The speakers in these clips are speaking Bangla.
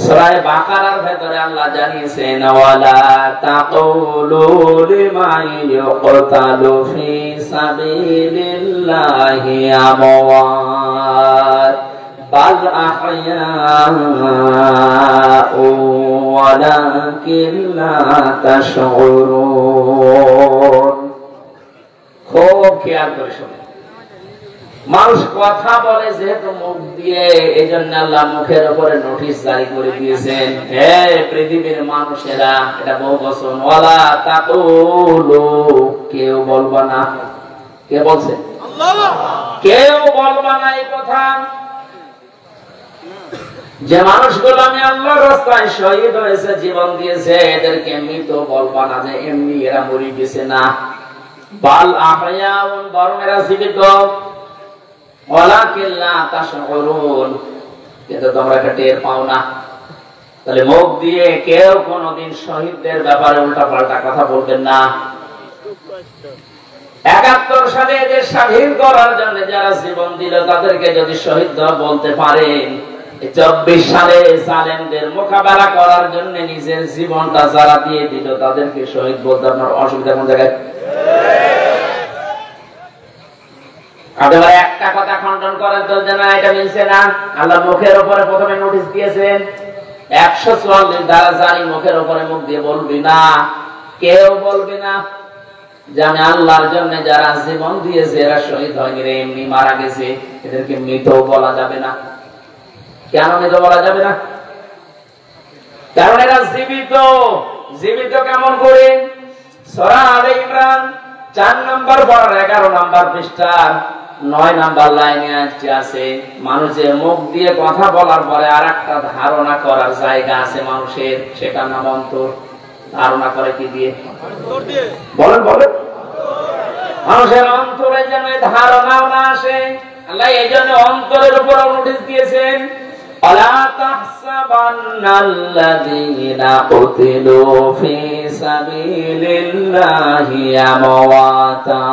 সূরা বাকারার ভেতরে আল্লাহ জানিয়েছেন ওয়ালা তাকুলু লিমান ইউকতালু ফি সাবিলিল্লাহি আমওয়াত বাল আহইয়াউ ওয়ালাকিন লা তাশউরুন। খুব খেয়াল করে শুনুন, মানুষ কথা বলে যেহেতু মুখ দিয়ে, এই জন্য আল্লাহ মুখের উপরে নোটিশ জারি করে দিয়েছেন, হে পৃথিবীর মানুষেরা, এটা বহু বচন, ওয়ালা তাকুলু, কেউ বলবা না। কে বলছে? আল্লাহ। কেউ বলবা না এই কথা যে মানুষগুলো আমি আল্লাহর রাস্তায় শহীদ হয়েছে, জীবন দিয়েছে, এদেরকে মৃত বলবা না যে এমনি এরা মরে গেছে, না। বাল আহয়াউন, বরং এরা জীবিত, ওয়ালাকিন লা তাশউরুন, কিন্তু তোমরা এটা টের পাও না। তাহলে মুখ দিয়ে কেউ কোনোদিন শহীদদের ব্যাপারে উল্টাপাল্টা কথা বলবেন না। ৭১ সালে এদের স্বাধীন করার জন্য যারা জীবন দিল তাদেরকে যদি শহীদ বলতে পারেন, ২৪ সালে জালেমদের মোকাবেলা করার জন্য নিজের জীবনটা যারা দিয়ে দিল তাদেরকে শহীদ বলতে আপনার অসুবিধা কোন জায়গায়? একটা কথা খণ্ডন করেন তো যে না এটা মিলছে না। আল্লাহ মুখের উপরে প্রথমে নোটিশ দিয়েছেন ১৪৪ দ্বারা জারি, মুখের উপরে মুখ দিয়ে বলবি না, কেউ বলবি না যে আমি আল্লাহর জন্য যারা জীবন দিয়েছে এরা শহীদ হয়নি রে, এমনি মারা গেছে, এদেরকে মৃত বলা যাবে না। কেন মৃত বলা যাবে না? কারণ এরা জীবিত। জীবিত কেমন করে? সূরা আলে ইমরান ৪ নম্বর পড়ার ১১ নম্বর পৃষ্ঠার ৯ নম্বর লাইনে আছে, মানুষের মুখ দিয়ে কথা বলার পরে আর একটা ধারণা করার জায়গা আছে মানুষের, সেটার নাম অন্তর। ধারণা করে কি দিয়ে? বলেন বলেন। মানুষের অন্তরে যেন ধারণাও না আসে, আল্লাহ এই জন্য অন্তরের উপর নোটিশ দিয়েছেন, আলা তাহসাবান্নাল্লাযীনা কুতিলু ফি সাবিলিল্লাহি আমওয়াতা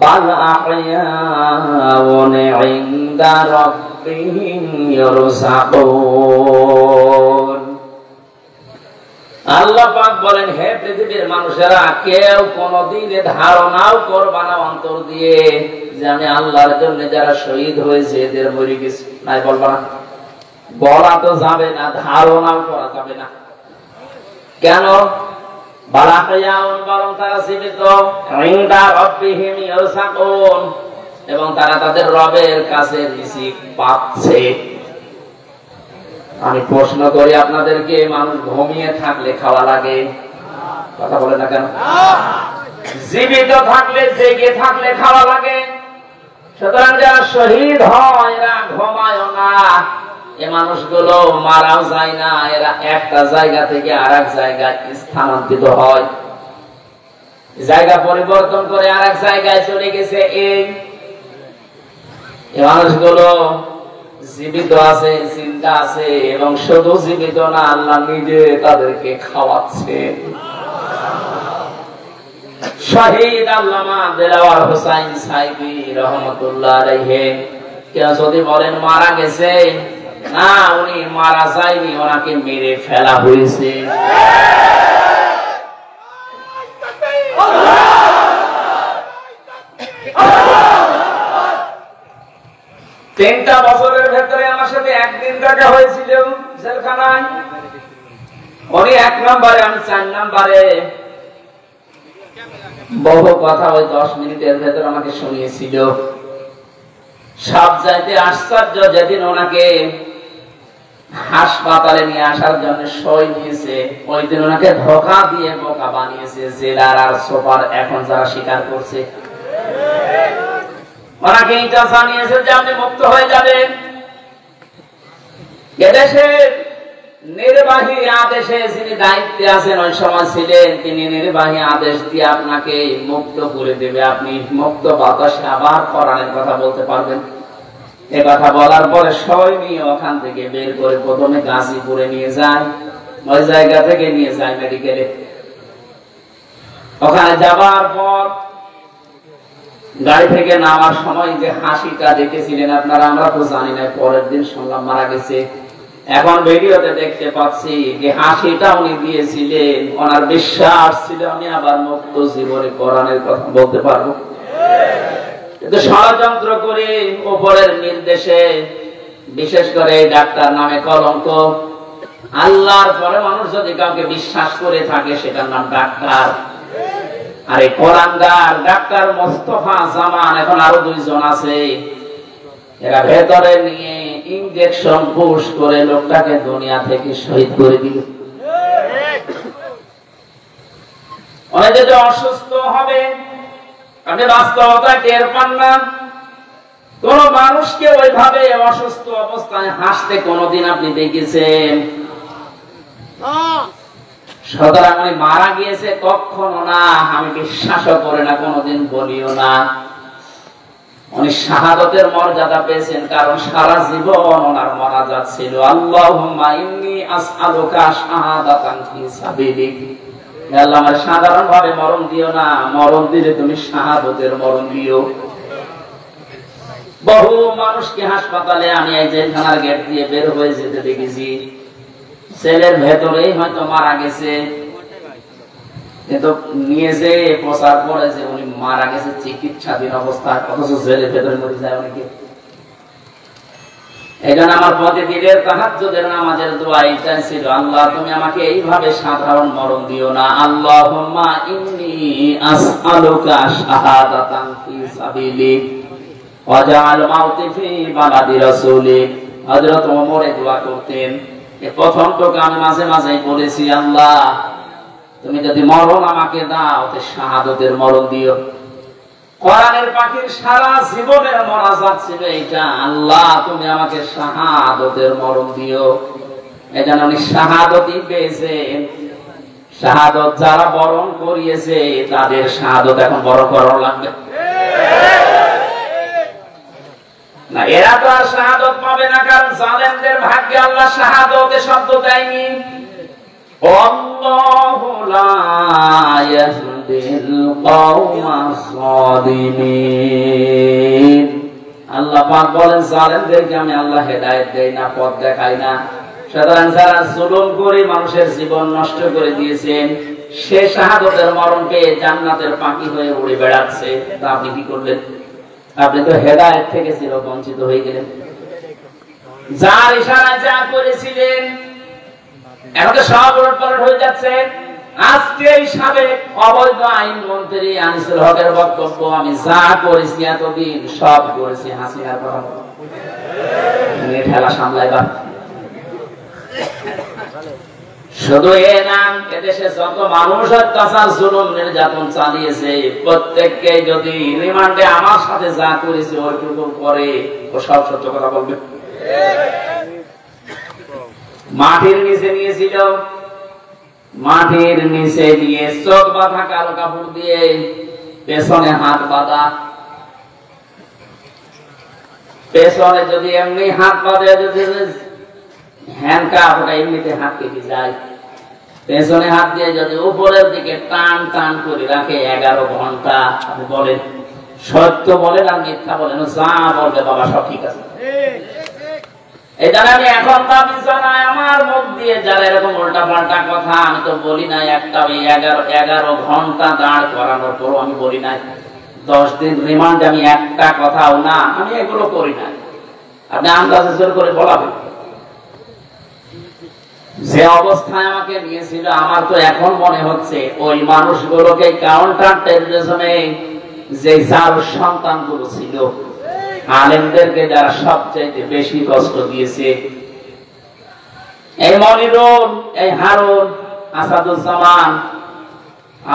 বাল আহয়াউন ইনদা রাব্বিহিম ইরযাকুন। আল্লাহ পাক বলেন, হে পৃথিবীর মানুষেরা, কেউ কোনদিন ধারণাও করবা না অন্তর দিয়ে যে আমি আল্লাহর জন্য যারা শহীদ হয়েছে এদের মরে গেছে, নাই বলবা না। বলা তো যাবে না, ধারণাও করা যাবে না। কেন? বরং তারা জীবিত, ইনদা রাব্বিহিম ইরযাকুন, এবং তারা তাদের রবের কাছে রিজিক পাচ্ছে। আমি প্রশ্ন করি আপনাদেরকে, মানুষ ঘুমিয়ে থাকলে খাওয়া লাগে? কথা বলে না কেন? জীবিত থাকলে, জেগে থাকলে খাওয়া লাগে। সুতরাং যারা শহীদ হয় এরা ঘুমায় না, এ মানুষগুলো মারাও যায় না, এরা একটা জায়গা থেকে আরেক জায়গায় স্থানান্তরিত হয়, জায়গা পরিবর্তন করে আরেক জায়গায় চলে গেছে। এই মানুষগুলো জীবিত আছে, চিন্তা আছে, এবং শুধু জীবিত না, আল্লাহ নিজে তাদেরকে খাওয়াচ্ছে। শহীদ আল্লামা দেলাওয়ার হোসাইন সাইদি রহমতুল্লাহ আলাইহি, কেউ যদি বলেন মারা গেছে, না, উনি মারা যায়নি, ওনাকে মেরে ফেলা হয়েছে। 3টা বছরের ভেতরে আমার সাথে একদিন দেখা হয়েছিল জেলখানায়। উনি 1 নম্বরে, আমি 4 নম্বরে। বহু কথা ওই 10 মিনিটের ভেতর আমাকে শুনিয়েছিল। সব চাইতে আশ্চর্য, যেদিন ওনাকে হাসপাতালে নিয়ে আসার জন্য সই নিয়েছে, ওই দিন ওনাকে ধোঁকা দিয়ে বোকা বানিয়েছে জেলার আর সুপার, এখন যারা স্বীকার করছে। ওনাকে এটা জানিয়েছে যে আপনি মুক্ত হয়ে যাবেন। এদেশের নির্বাহী আদেশে যিনি দায়িত্বে আছেন ওই সময় ছিলেন, তিনি নির্বাহী আদেশ দিয়ে আপনাকে মুক্ত করে দেবে, আপনি মুক্ত বাতাসে আবার কোরআনের কথা বলতে পারবেন। এ কথা বলার পরে সবাই নিয়ে ওখান থেকে বের করে প্রথমে গাজীপুরে নিয়ে যায়, ওই জায়গা থেকে নিয়ে যায় মেডিকেলে। ওখানে যাবার পর গাড়ি থেকে নামার সময় যে হাসিটা দেখেছিলেন আপনারা, আমরা তো জানি না, পরের দিন শুনলাম মারা গেছে। এখন ভিডিওতে দেখতে পাচ্ছি যে হাসিটা উনি দিয়েছিলেন, ওনার বিশ্বাস ছিল আমি আবার মুক্ত জীবনে কোরআনের কথা বলতে পারবো। কিন্তু ষড়যন্ত্র করে উপরের নির্দেশে, বিশেষ করে ডাক্তার নামে কলঙ্ক। আল্লাহর পরে মানুষ যদি কাউকে বিশ্বাস করে থাকে সেটার নাম ডাক্তার। আর এই কোরআনদার ডাক্তার মোস্তফা জামান, এখন আরো 2 জন আছে, এরা ভেতরে নিয়ে ইনজেকশন পুশ করে লোকটাকে দুনিয়া থেকে শহীদ করে দিল। অনেক যদি অসুস্থ হবে, আপনি বাস্তবতা টের পান না। কোন মানুষকে ওইভাবে অসুস্থ অবস্থায় হাসতে কোনদিন আপনি দেখেছেন? সুতরাং উনি মারা গিয়েছে কখনো না, আমি বিশ্বাসও করে না, কোনদিন বলিও না। উনি শাহাদাতের মর্যাদা পেয়েছেন, কারণ সারা জীবন ওনার মোনাজাত ছিল আল্লাহুম্মা ইন্নী আসআলুকা শাহাদাতান ফি সাবিলিক। হে আল্লাহ, আমার সাধারণ ভাবে মরণ দিও না, মরণ দিলে তুমি শাহাদাতের মরণ দিও। বহু মানুষকে হাসপাতালে আমি এই জেলখানার গেট দিয়ে বের হয়ে যেতে দেখেছি, সেলের ভেতরেই হয়তো মারা গেছে, কিন্তু নিয়ে যে প্রচার করেছে উনি মারা গেছে চিকিৎসাধীন অবস্থায়, অথচ জেলের ভেতরে মরে যায় অনেকে। এই জন্য আমার প্রতিদিনের তাহাজ্জুদের নামাজের দোয়া এইটাই ছিল, আল্লাহ তুমি আমাকে এইভাবে সাধারণ মরণ দিও না। আল্লাহুম্মা ইন্নী আসআলুকা শাহাদাতান ফি সাবিলিক ওয়াজআল মাউতি ফি বালাদি রাসূলিক। হযরত ওমর এই দোয়া করতেন। এই প্রথম টুকু আমি মাঝে মাঝেই বলেছি, আল্লাহ তুমি যদি মরণ আমাকে দাও তো শাহাদাতের মরণ দিও। কোরআনের পাখির সারা জীবনের মোনাজাত ছিল এইটা, আল্লাহ তুমি আমাকে শাহাদাতের মরণ দিও। এজন্য উনি শাহাদাতই পেয়েছেন। শাহাদাত যারা বরণ করিয়েছে তাদের শাহাদাত এখন বরণ করানো লাগবে না। এরা তো আর শাহাদাত পাবে না, কারণ জালেমদের ভাগ্যে আল্লাহ শাহাদাতের শব্দ দেয়নি। আল্লাহু লা ইয়াহদিল কওমাস যালিমিন। আল্লাহ পাক বলেন জালেমদেরকে আমি আল্লাহ হেদায়েত দেই না, পথ দেখাই না। সুতরাং যারা জুলুম করে মানুষের জীবন নষ্ট করে দিয়েছেন, সে শাহাদাতের মরণ পেয়ে জান্নাতের পাখি হয়ে উড়ে বেড়াচ্ছে, তা আপনি কি করলেন? আপনি তো হেদায়েত থেকে চিরবঞ্চিত হয়ে গেলেন। যার ইশারায় যা করেছিলেন এখন তো সব উলটপালট হয়ে যাচ্ছে। আজকে এই সাবেক অবৈধ আইন মন্ত্রী আনিসুল হকের বক্তব্য, আমি যা করেছি এতদিন সব করেছি হাসিনার কথা নিয়ে ঠেলা সামলাইবা। শুধু এ না, এদেশে যত মানুষ অত্যাচার জুলুম নির্যাতন চালিয়েছে প্রত্যেককে যদি রিমান্ডে আমার সাথে যা করেছে ওইটুকু করে, ও সব সত্য কথা বলবে। মাটির নিচে নিয়েছিল, মাটির নিচে দিয়ে চোখ বাঁধা কালো কাপড় দিয়ে, পেছনে হাত বাঁধা। পেছনে যদি এমনি হাত বাঁধে, যদি হ্যান্ডকাপ, ওটা এমনিতে হাত কেটে যায়। পেছনে হাত দিয়ে যদি উপরের দিকে টান টান করে রাখে 11 ঘন্টা, আপনি বলেন সত্য বলেন আর মিথ্যা বলেন, যা বলবে বাবা সব ঠিক আছে। এই জন্য আমি এখন দাবি জানাই, আমার মুখ দিয়ে যারা এরকম উল্টা পাল্টা কথা, আমি তো বলি নাই একটা 11 ঘন্টা দাঁড় করানোর পরও আমি বলি নাই 10 দিন রিমান্ড, আমি একটা কথাও না, আমি এগুলো করি নাই। আপনি আন্দাজে জোর করে বলাবেন। যে অবস্থায় আমাকে নিয়েছিল, আমার তো এখন মনে হচ্ছে ওই মানুষগুলোকে কাউন্টার টেররিজমে যে যার সন্তানগুলো ছিল, আলেমদেরকে যারা সবচেয়ে বেশি কষ্ট দিয়েছে, এই মনিরুল, এই হারুন, আসাদুজ্জামান,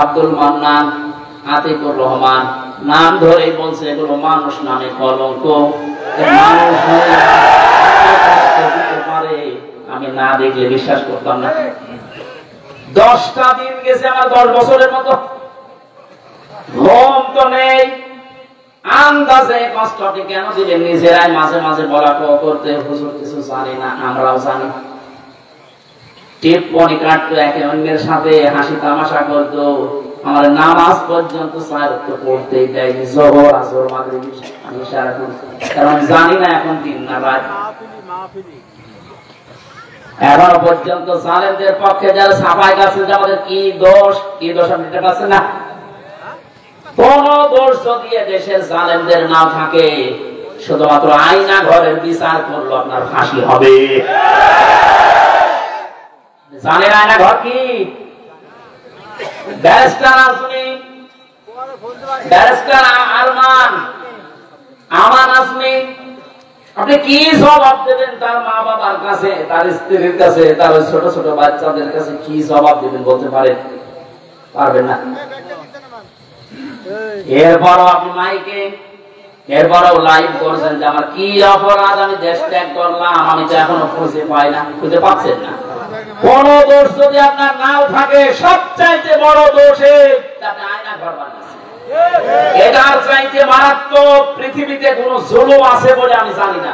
আব্দুল মান্নান, আতিকুর রহমান, নাম ধরে বলছে এগুলো মানুষ নামে কলঙ্ক। মানুষ দিতে পারে আমি না দেখলে বিশ্বাস করতাম না। 10টা দিন গেছে আমার, 10 বছরের মতো। ঘুম তো নেই, আন্দাজে কষ্টটি কেন দিলেন নিজেরাই মাঝে মাঝে বলা করতে, হুজুর কিছু জানি না, আমরাও জানি। টিপ্পনি কাটতো, একে অন্যের সাথে হাসি তামাশা করতো, আমার নামাজ পর্যন্ত পড়তেই দেয়নি, জোহর আসর মাগরিব আমি সারা করছি, কারণ জানি না এখন দিন না রাত। এখনো পর্যন্ত জালেমদের পক্ষে যারা সাফাই গাছেন যে আমাদের কি দোষ আপনি এটা পাচ্ছেন না। কোন দোষ যদি দেশের জালেমদের না থাকে, শুধুমাত্র আয়না ঘরের বিচার করলো আপনার ফাঁসি হবে। জানেন আয়না ঘর কি? ব্যারিস্টার আজমি, ব্যারিস্টার আরমান, আমান আজমি, আপনি কি জবাব দেবেন তার মা বাবার কাছে, তার স্ত্রীর কাছে, তার ছোট ছোট বাচ্চাদের কাছে কি জবাব দেবেন বলতে পারেন? পারবেন না। এরপরও আপনি মাইকে, এরপরও লাইভ করছেন যে আমার কি অপরাধ, আমি দেশ ত্যাগ করলাম, আমি তো এখনো খুঁজে পাই না। খুঁজে পাচ্ছেন না। কোন দোষ যদি আপনার নাও থাকে, সবচাইতে বড় দোষে আপনি আয়না ঘর বানাচ্ছেন। এটার চাইতে মারাত্মক পৃথিবীতে কোন জুলুম আছে বলে আমি জানি না।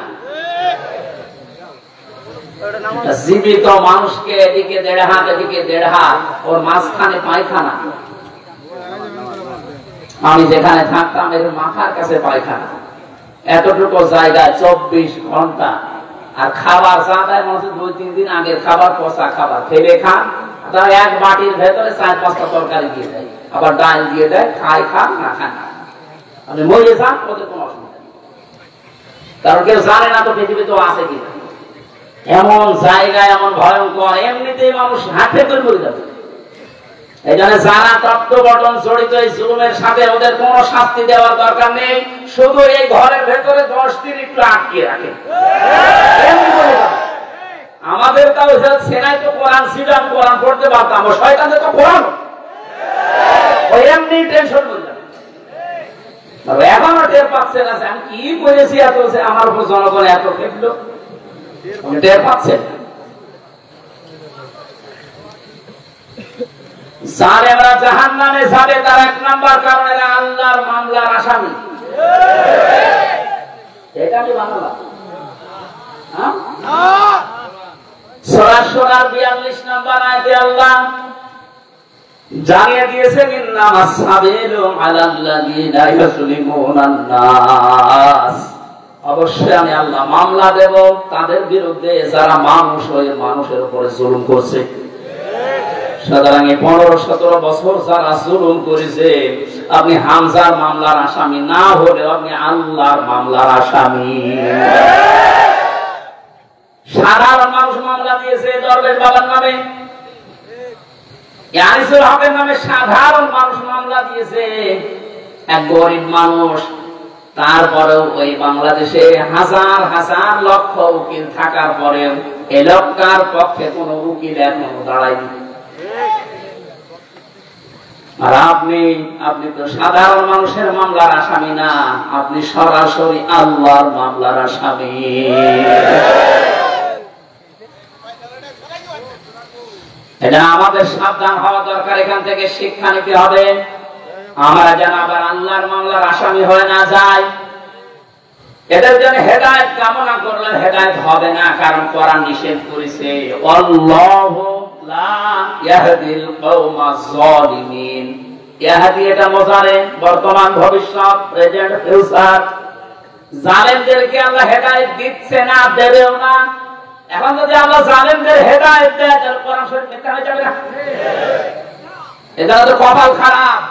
জীবিত মানুষকে এদিকে 1.5 হাত এদিকে 1.5 হাত, ওর মাঝখানে পায়খানা। আমি যেখানে থাকতাম এর মাথার কাছে পায়খানা, এতটুকু জায়গায় 24 ঘন্টা। আর খাবার চাঁদায় মানুষের 2-3 দিন আগের খাবার, পচা খাবার ফেলে খান, তারা এক বাটির ভেতরে 4-5টা তরকারি দিয়ে দেয়, আবার ডাল দিয়ে দেয়, খান না খান না, আপনি মরে যান, ওদের কোনো অসুবিধা নেই। কারণ কেউ জানে না তো পৃথিবীতে আছে কিনা। এমন জায়গায় এমন ভয়ঙ্কর, এমনিতেই মানুষ হাতে করে মরে যাবে। এই জন্য যারা তত্ত্ববটন জড়িত এই জুলুমের সাথে, ওদের কোনো শাস্তি দেওয়ার দরকার নেই, শুধু এই ঘরের ভেতরে 10 দিন একটু আটকে রাখে। আমাদের তাও সেনাই তো কোরআন ছিল, আমি কোরআন পড়তে পারতাম, ও শয়তানদের তো কোরআন ওই এমনি টেনশন হয়ে যাবে। এখনো টের পাচ্ছে না আমি কি করেছি, এত আমার উপর জনগণ এত খেপলো, টের পাচ্ছেন না। জালেমরা জাহান্নামে যাবে, তার 1 নাম্বার কারণ এরা আল্লাহর মামলার আসামি। এটা আমি বানালাম। সূরা শুরার 42 নম্বর আয়াতে আল্লাহ জানিয়ে দিয়েছেন, ইন্নামাস সাবিলু আলাল্লাযিনা ইয়াসলিমুনান নাস, অবশ্যই আমি আল্লাহ মামলা দেব তাদের বিরুদ্ধে যারা মানুষ হয়ে মানুষের উপরে জুলুম করছে। সুতরাং 15-17 বছর যারা জুলুম করেছে, আপনি হামজার মামলার আসামি না হলে আপনি আল্লাহর মামলার আসামি। সাধারণ মানুষ মামলা দিয়েছে দরবেশ বাবার নামে, আনিসুল হকের নামে সাধারণ মানুষ মামলা দিয়েছে, এক গরিব মানুষ। তারপরেও ওই বাংলাদেশে হাজার হাজার লক্ষ উকিল থাকার পরেও এলাকার পক্ষে কোন উকিল এখনো দাঁড়ায়নি। আর আপনি তো সাধারণ মানুষের মামলার আসামি না, আপনি সরাসরি আল্লাহর মামলার আসামি। এটা আমাদের সাবধান হওয়া দরকার, এখান থেকে শিক্ষা নিতে হবে। আমরা যেন আবার আল্লাহর মামলার আসামি হয়ে না যাই। এদের জন্য হেদায়েত কামনা করলে হেদায়েত হবে না, কারণ কোরআন নিষেধ করেছে, আল্লাহু লা ইয়াহদিল কওমাজ জালিমিন। ইয়াহদি এটা মুজারে, বর্তমান ভবিষ্যৎ, প্রেজেন্ট ফিউচার। জালেমদেরকে আল্লাহ হেদায়েত দিচ্ছে না, দেবেও না। এখন যদি আল্লাহ জালেমদের হেদায়েত দেয়, তাহলে কোরআন শরীফ মিথ্যা হয়ে যাবে না? এদের তো কপাল খারাপ,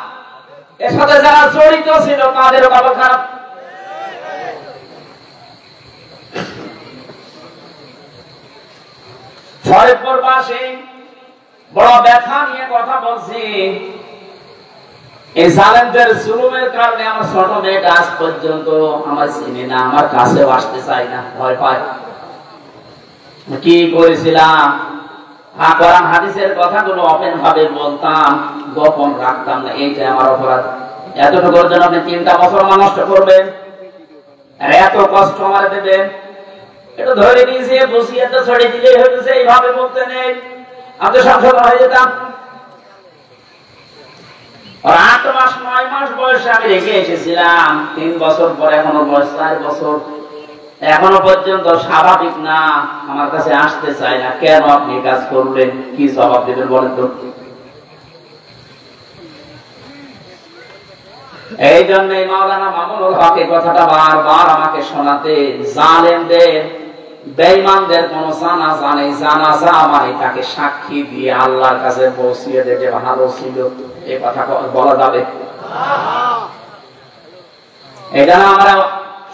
এর সাথে যারা জড়িত ছিল তাদেরও কপাল খারাপ। ফরিদপুর বাসী বড় ব্যথা নিয়ে কথা বলছি। এই জালেমদের জুলুমের কারণে আমার ছোট মেয়েটা আজ পর্যন্ত আমার চিনি না, আমার কাছেও আসতে চাই না, ভয় পায়। কি করেছিলাম? কোরআন হাদিসের কথাগুলো ওপেন ভাবে বলতাম, গোপন রাখতাম না, এইটা আমার অপরাধ। এতটুকুর জন্য আপনি 3টা বছর নষ্ট করবেন আর এত কষ্ট আমার দেবেন? এটা ধরে নিয়েছে, বসিয়ে তো ছড়িয়ে দিলেই হয়েছে, এইভাবে বলতে নেই, আমি সংশোধন হয়ে যেতাম। 8 মাস 9 মাস বয়সে আমি রেখে এসেছিলাম, 3 বছর পরে এখনো বয়স 4 বছর, এখনো পর্যন্ত স্বাভাবিক না, আমার কাছে আসতে চায় না। কেন আপনি কাজ করলেন? কি জবাব দেবেন বলেন তো? এই জন্য মাওলানা মামুনুল হক এই কথাটা বারবার আমাকে শোনাতে, জালেমদের বেঈমানদের কোন জানাজা নেই, জানাজা মানে তাকে সাক্ষী দিয়ে আল্লাহর কাছে পৌঁছিয়ে দেবে ভালো ছিল, এই কথা বলা যাবে? এটা আমরা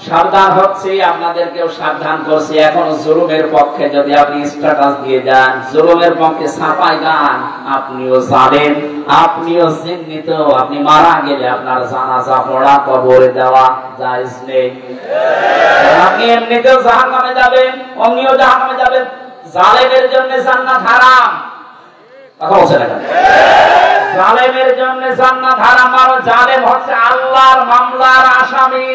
সাবধান হচ্ছি, আপনাদেরকেও সাবধান করছি। এখন জুলুমের পক্ষে যদি আপনি স্ট্যাটাস দিয়ে যান, জুলুমের পক্ষে ছাপাই গান, আপনিও জানেন, আপনিও চিহ্নিত, আপনি মারা গেলে আপনার জানাজা পড়া কবরে দেওয়া জায়েজ নেই। আপনি এমনিতেও জাহান্নামে যাবেন, অমনিও জাহান্নামে যাবেন। জালেমের জন্য জান্নাত হারাম, কথা বলছেন না? জালেমের জন্য জান্নাত হারাম, আর জালেম হচ্ছে আল্লাহর মামলার আসামি।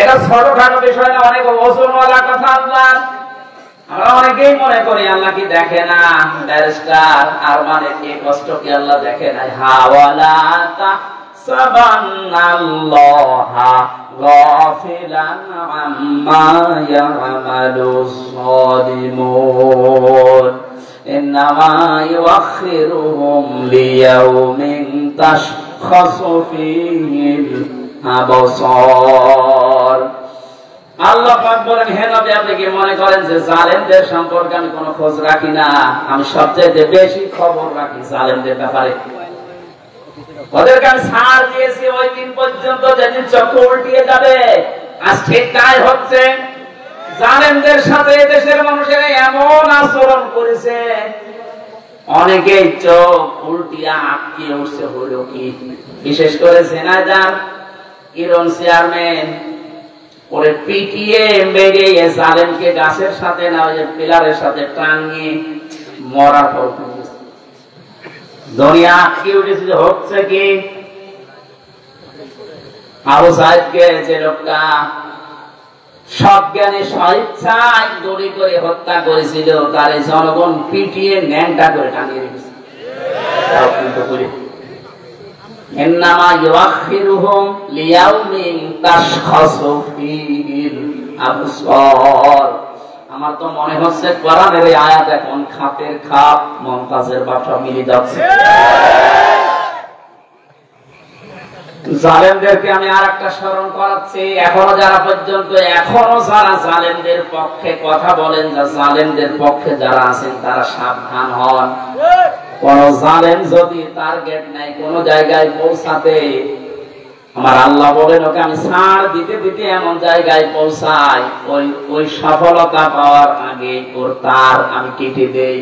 এটা ছোটখাটো বিষয় না, অনেক ওজনওয়ালা কথা। আল্লাহ, আমরা অনেকেই মনে করি আল্লাহ কি দেখে না, ব্যারিস্টার আর মানে কি কষ্ট কি আল্লাহ দেখে না? হাওয়ালা তাহসাবান্নাল্লাহা গাফিলান আম্মা ইয়ামালুস সালিমুন, ইন্নামা ইউআখিরুহুম লিয়াউমিন তাশখাসু ফীহিল আবসার। আল্লাহ পাক বলেন, হে নবী, আপনি কি মনে করেন যে জালেমদের সম্পর্কে আমি কোনো খোঁজ রাখি না? আমি সবচেয়ে বেশি খবর রাখি জালেমদের ব্যাপারে। ওদেরকে আমি ছাড় দিয়েছি ওই দিন পর্যন্ত যেদিন চক্ষু উল্টিয়ে যাবে। আজ ঠিক তাই হচ্ছে। জালেমদের সাথে দেশের মানুষেরা এমন আচরণ করেছে, অনেকেই চোখ উল্টিয়া আটকে উঠছে। হলো কি? বিশেষ করে সেনাজার ইরন চেয়ারম্যান ওরে পিটিয়ে মেরে জালেমকে গাছের সাথে না ওই পিলারের সাথে টাঙিয়ে মরার পর দুনিয়া আটকে উঠেছিল। হচ্ছে কি? আবু সাইদকে যে লোকটা সজ্ঞানে স্বেচ্ছায় দড়ি করে হত্যা করেছিল, তার জনগণ পিটিয়ে ন্যাংটা করে টাঙিয়ে রেখেছে। ইন্নামা ইউআখিরুহুম লিয়াউমিন তাশখাসু ফীহিল আবসার। আমার তো মনে হচ্ছে কোরআনের এই আয়াত এখন খাপের খাপ মমতাজের বাসা মিলে যাচ্ছে। জালেমদেরকে আমি আরেকটা স্মরণ করাচ্ছি, এখনো যারা জালেমদের পক্ষে কথা বলেন, জালেমদের পক্ষে যারা আছেন তারা সাবধান হন। কোন জালেম যদি টার্গেট নাই কোন জায়গায় পৌঁছাতে, আমার আল্লাহ বলেন ওকে আমি ছাড় দিতে দিতে এমন জায়গায় পৌঁছাই, ওই সফলতা পাওয়ার আগে ওর তার আমি কেটে দেই।